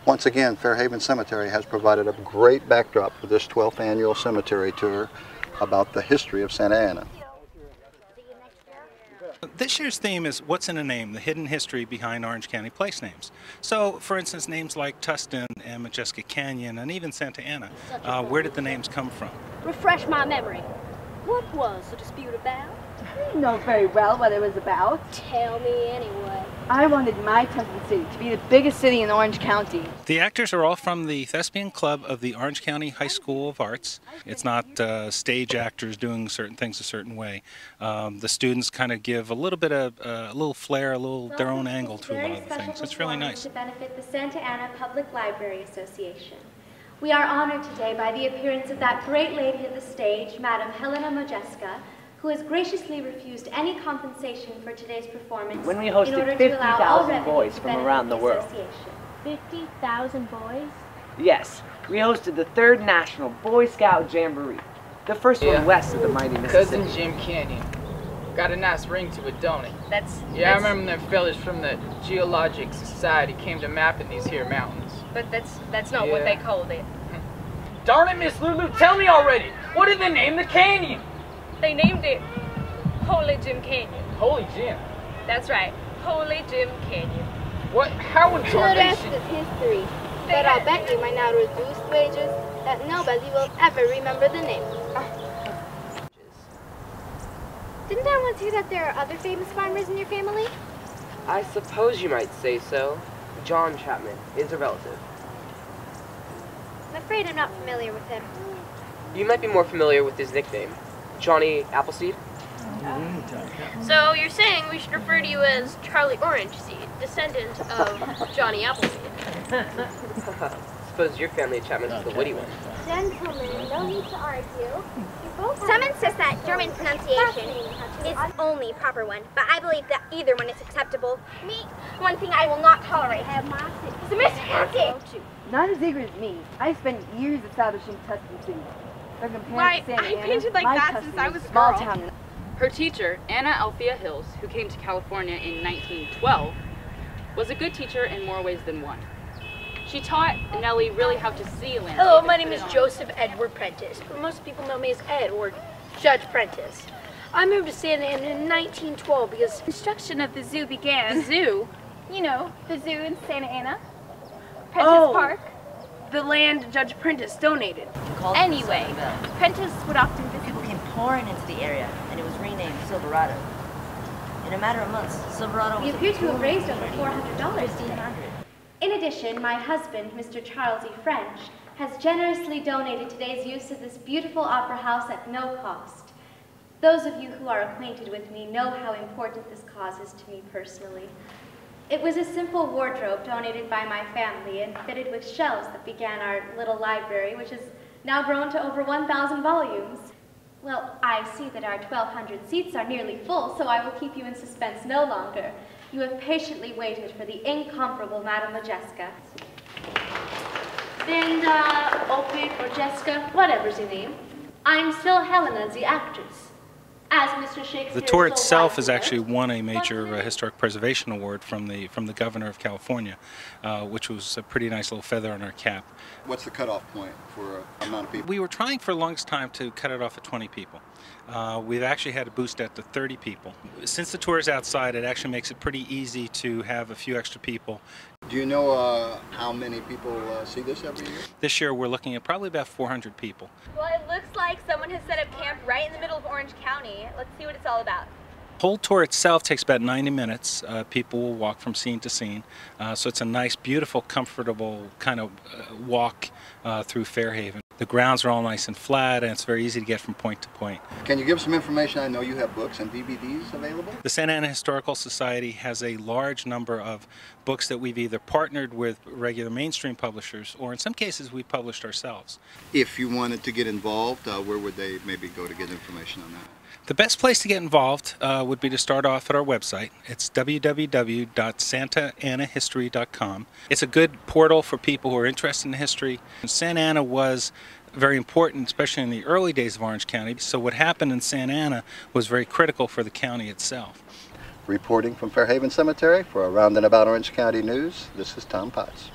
Once again, Fairhaven Cemetery has provided a great backdrop for this 12th annual cemetery tour about the history of Santa Ana. This year's theme is What's in a Name? The Hidden History Behind Orange County Place Names. So, for instance, names like Tustin and Majeska Canyon and even Santa Ana, where did the names come from? Refresh my memory. What was the dispute about? I didn't know very well what it was about. Tell me anyway. I wanted my Tustin city to be the biggest city in Orange County. The actors are all from the Thespian Club of the Orange County High School of Arts. It's not stage actors doing certain things a certain way. The students kind of give a little bit of a little flair, their own angle to a lot of the things. It's really nice. To benefit the Santa Ana Public Library Association. We are honored today by the appearance of that great lady of the stage, Madam Helena Majeska, who has graciously refused any compensation for today's performance. When we hosted 50,000 boys from around the world. 50,000 boys? Yes, we hosted the 3rd National Boy Scout Jamboree, the first one west of the mighty Mississippi. Cousin Jim Canyon. Got a nice ring to it, don't it? Yeah, I remember them fellas from the Geologic Society came to mapping these here mountains. But that's not what they called it. Darn it, Miss Lulu, tell me already! What did they name the canyon? They named it Holy Jim Canyon. Holy Jim. That's right, Holy Jim Canyon. What? How in tarnation? That's history. But I'll bet you my now reduced wages that nobody will ever remember the name. Didn't I once hear that there are other famous farmers in your family? I suppose you might say so. John Chapman is a relative. I'm afraid I'm not familiar with him. You might be more familiar with his nickname, Johnny Appleseed. So you're saying we should refer to you as Charlie Orangeseed, descendant of Johnny Appleseed. Suppose your family of Chapman is the witty one. Gentlemen, no need to argue. Some insist that German pronunciation is only proper one, but I believe that either one is acceptable. One thing I will not tolerate is a mishearing. Not as eager as me. I spent years establishing Tustin City. Why, I painted like that since I was a small girl. town. Her teacher, Anna Althea Hills, who came to California in 1912, was a good teacher in more ways than one. She taught Nellie really how to see a landscape. Hello, my name is Joseph Edward Prentice, but most people know me as Ed or Judge Prentice. I moved to Santa Ana in 1912 because construction of the zoo began. The zoo? You know, the zoo in Santa Ana. Prentice Park. The land Judge Prentice donated. Anyway, Prentice would often visit. People came pouring into the area, and it was renamed Silverado. In a matter of months, Silverado was... We appear to have raised over $400 today. In addition, my husband, Mr. Charles E. French, has generously donated today's use of this beautiful opera house at no cost. Those of you who are acquainted with me know how important this cause is to me personally. It was a simple wardrobe donated by my family and fitted with shelves that began our little library, which has now grown to over 1,000 volumes. Well, I see that our 1,200 seats are nearly full, so I will keep you in suspense no longer. You have patiently waited for the incomparable Madame Majeska. And, Opie or Jessica, whatever's your name, I'm still Helena, the actress. As Mr. Shakespeare. The tour itself has actually won a major historic preservation award from the governor of California, which was a pretty nice little feather on our cap. What's the cutoff point for amount of people? We were trying for the longest time to cut it off at 20 people. We've actually had to boost that to 30 people. Since the tour is outside, it actually makes it pretty easy to have a few extra people. Do you know how many people see this every year? This year we're looking at probably about 400 people. Well, it looks like someone has set up camp right in the middle of Orange County. Let's see what it's all about. The whole tour itself takes about 90 minutes. People will walk from scene to scene. So it's a nice, beautiful, comfortable kind of walk through Fairhaven. The grounds are all nice and flat, and it's very easy to get from point to point. Can you give some information? I know you have books and DVDs available. The Santa Ana Historical Society has a large number of books that we've either partnered with regular mainstream publishers, or in some cases we published ourselves. If you wanted to get involved, where would they maybe go to get information on that? The best place to get involved would be to start off at our website. It's www.santaanahistory.com. It's a good portal for people who are interested in history. Santa Ana was very important, especially in the early days of Orange County. So what happened in Santa Ana was very critical for the county itself. Reporting from Fairhaven Cemetery for Around and About Orange County News, this is Tom Potts.